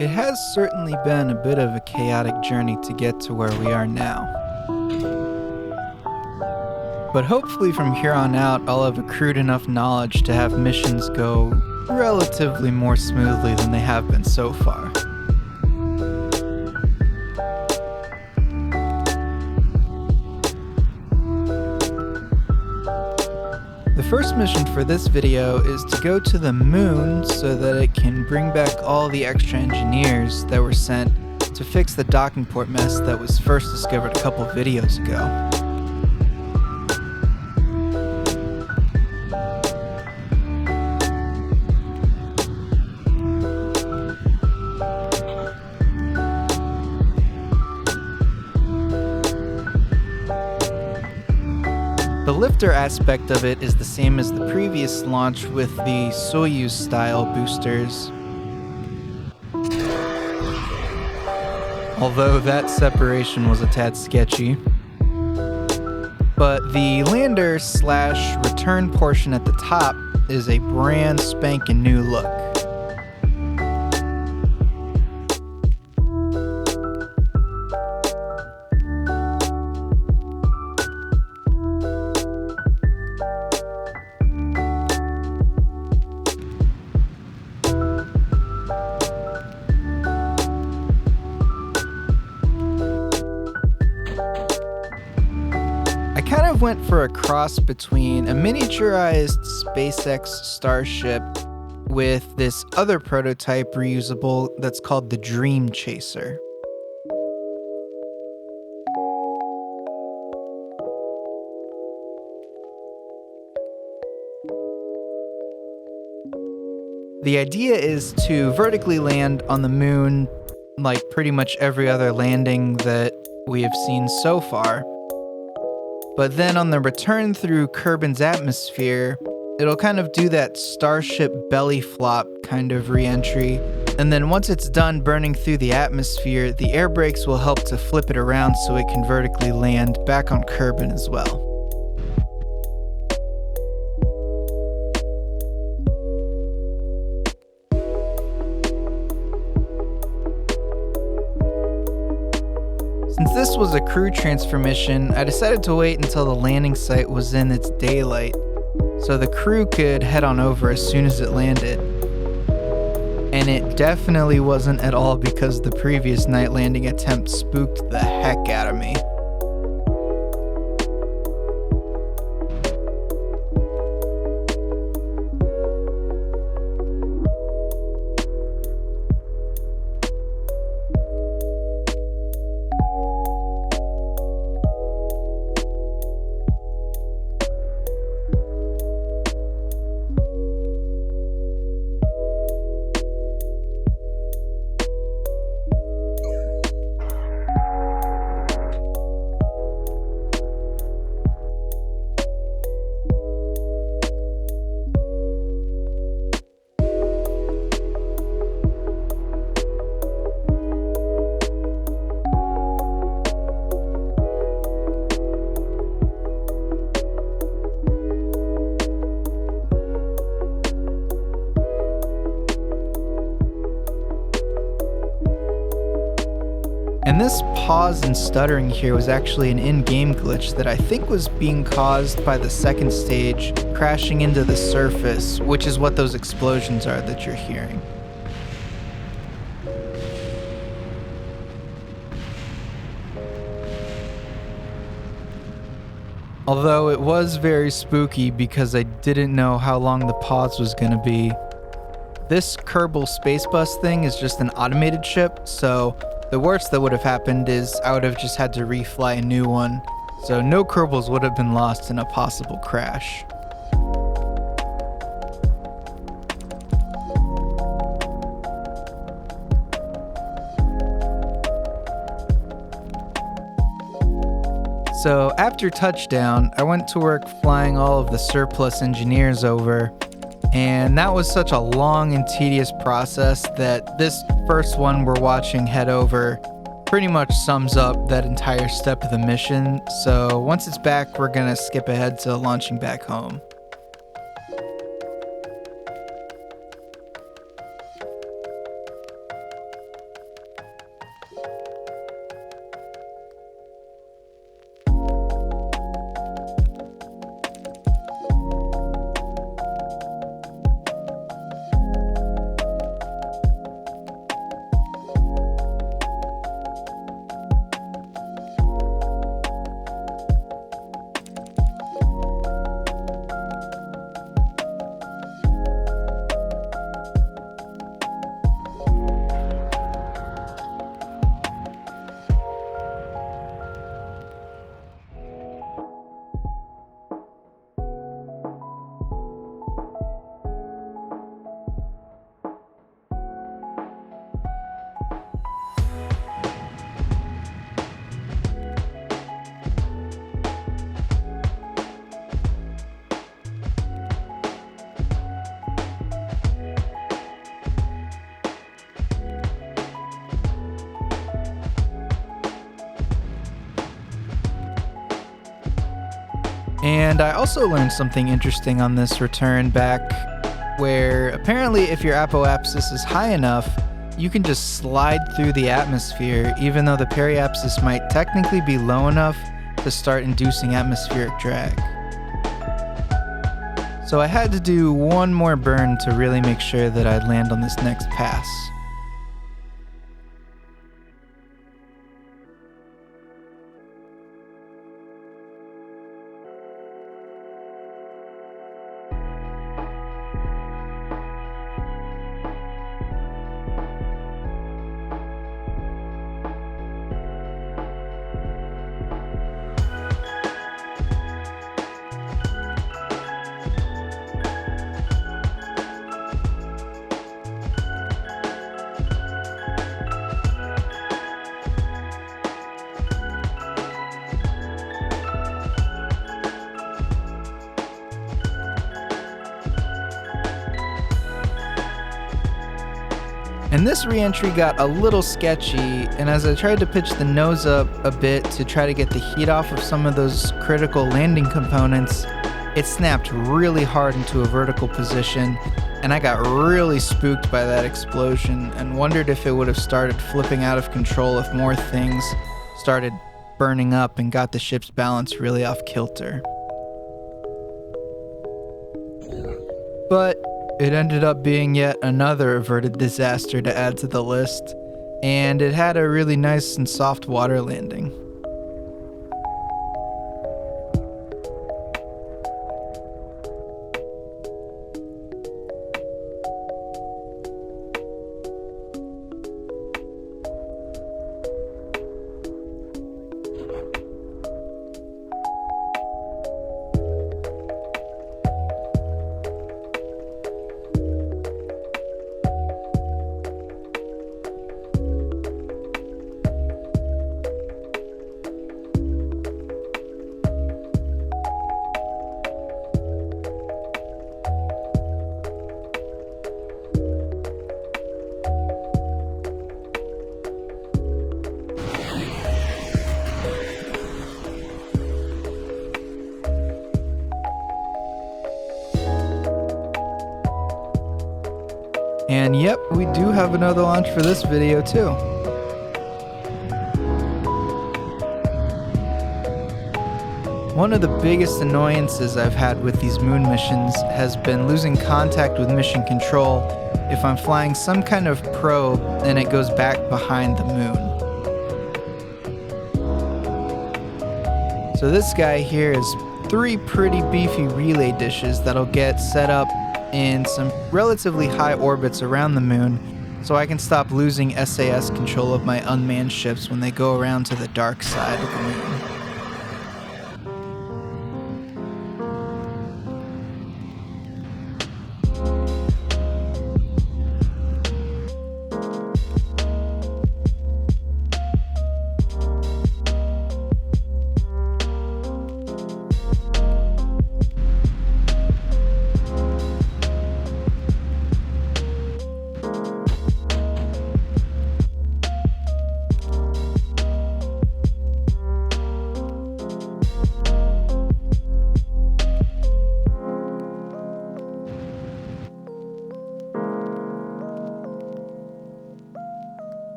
It has certainly been a bit of a chaotic journey to get to where we are now. But hopefully from here on out, I'll have accrued enough knowledge to have missions go relatively more smoothly than they have been so far. The first mission for this video is to go to the moon so that it can bring back all the extra engineers that were sent to fix the docking port mess that was first discovered a couple videos ago. The lifter aspect of it is the same as the previous launch with the Soyuz-style boosters, although that separation was a tad sketchy. But the lander/return portion at the top is a brand spanking new look. I kind of went for a cross between a miniaturized SpaceX Starship with this other prototype reusable that's called the Dream Chaser. The idea is to vertically land on the moon like pretty much every other landing that we have seen so far. But then on the return through Kerbin's atmosphere, it'll kind of do that Starship belly flop kind of re-entry. And then once it's done burning through the atmosphere, the air brakes will help to flip it around so it can vertically land back on Kerbin as well. Since this was a crew transfer mission, I decided to wait until the landing site was in its daylight, so the crew could head on over as soon as it landed. And it definitely wasn't at all because the previous night landing attempt spooked the heck out of me. And this pause and stuttering here was actually an in-game glitch that I think was being caused by the second stage crashing into the surface, which is what those explosions are that you're hearing. Although it was very spooky because I didn't know how long the pause was going to be. This Kerbal Space Bus thing is just an automated ship, so the worst that would have happened is I would have just had to refly a new one, so no Kerbals would have been lost in a possible crash. So after touchdown, I went to work flying all of the surplus engineers over, and that was such a long and tedious process that this first one we're watching head over pretty much sums up that entire step of the mission. So once it's back, we're gonna skip ahead to launching back home. And I also learned something interesting on this return back, where apparently if your apoapsis is high enough, you can just slide through the atmosphere, even though the periapsis might technically be low enough to start inducing atmospheric drag. So I had to do one more burn to really make sure that I'd land on this next pass. And this re-entry got a little sketchy, and as I tried to pitch the nose up a bit to try to get the heat off of some of those critical landing components, it snapped really hard into a vertical position, and I got really spooked by that explosion and wondered if it would have started flipping out of control if more things started burning up and got the ship's balance really off kilter. But it ended up being yet another averted disaster to add to the list, and it had a really nice and soft water landing. And yep, we do have another launch for this video too. One of the biggest annoyances I've had with these moon missions has been losing contact with mission control if I'm flying some kind of probe and it goes back behind the moon. So this guy here is 3 pretty beefy relay dishes that'll get set up in some relatively high orbits around the moon, so I can stop losing SAS control of my unmanned ships when they go around to the dark side of the moon.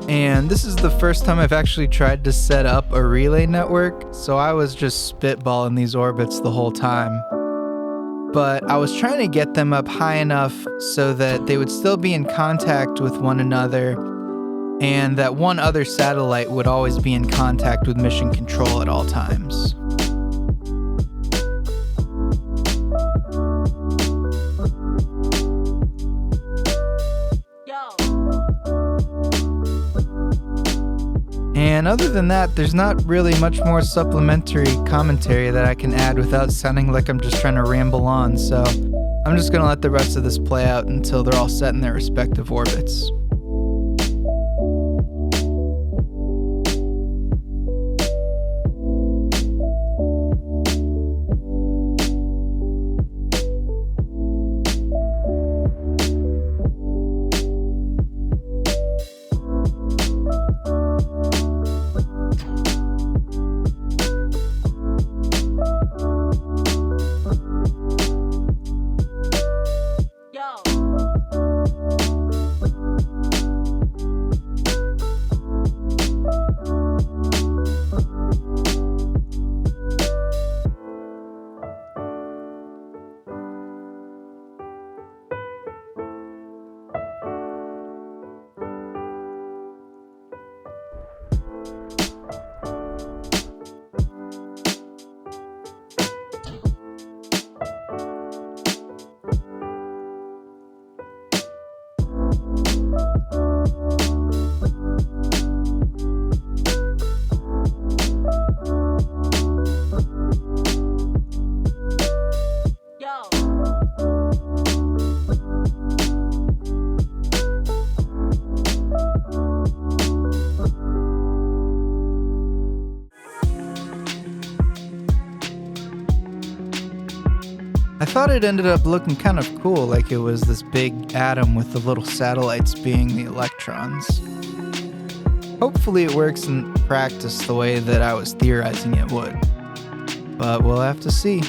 And this is the first time I've actually tried to set up a relay network, so I was just spitballing these orbits the whole time. But I was trying to get them up high enough so that they would still be in contact with one another, and that one other satellite would always be in contact with mission control at all times. And other than that, there's not really much more supplementary commentary that I can add without sounding like I'm just trying to ramble on, so I'm just going to let the rest of this play out until they're all set in their respective orbits. I thought it ended up looking kind of cool, like it was this big atom with the little satellites being the electrons. Hopefully it works in practice the way that I was theorizing it would, but we'll have to see.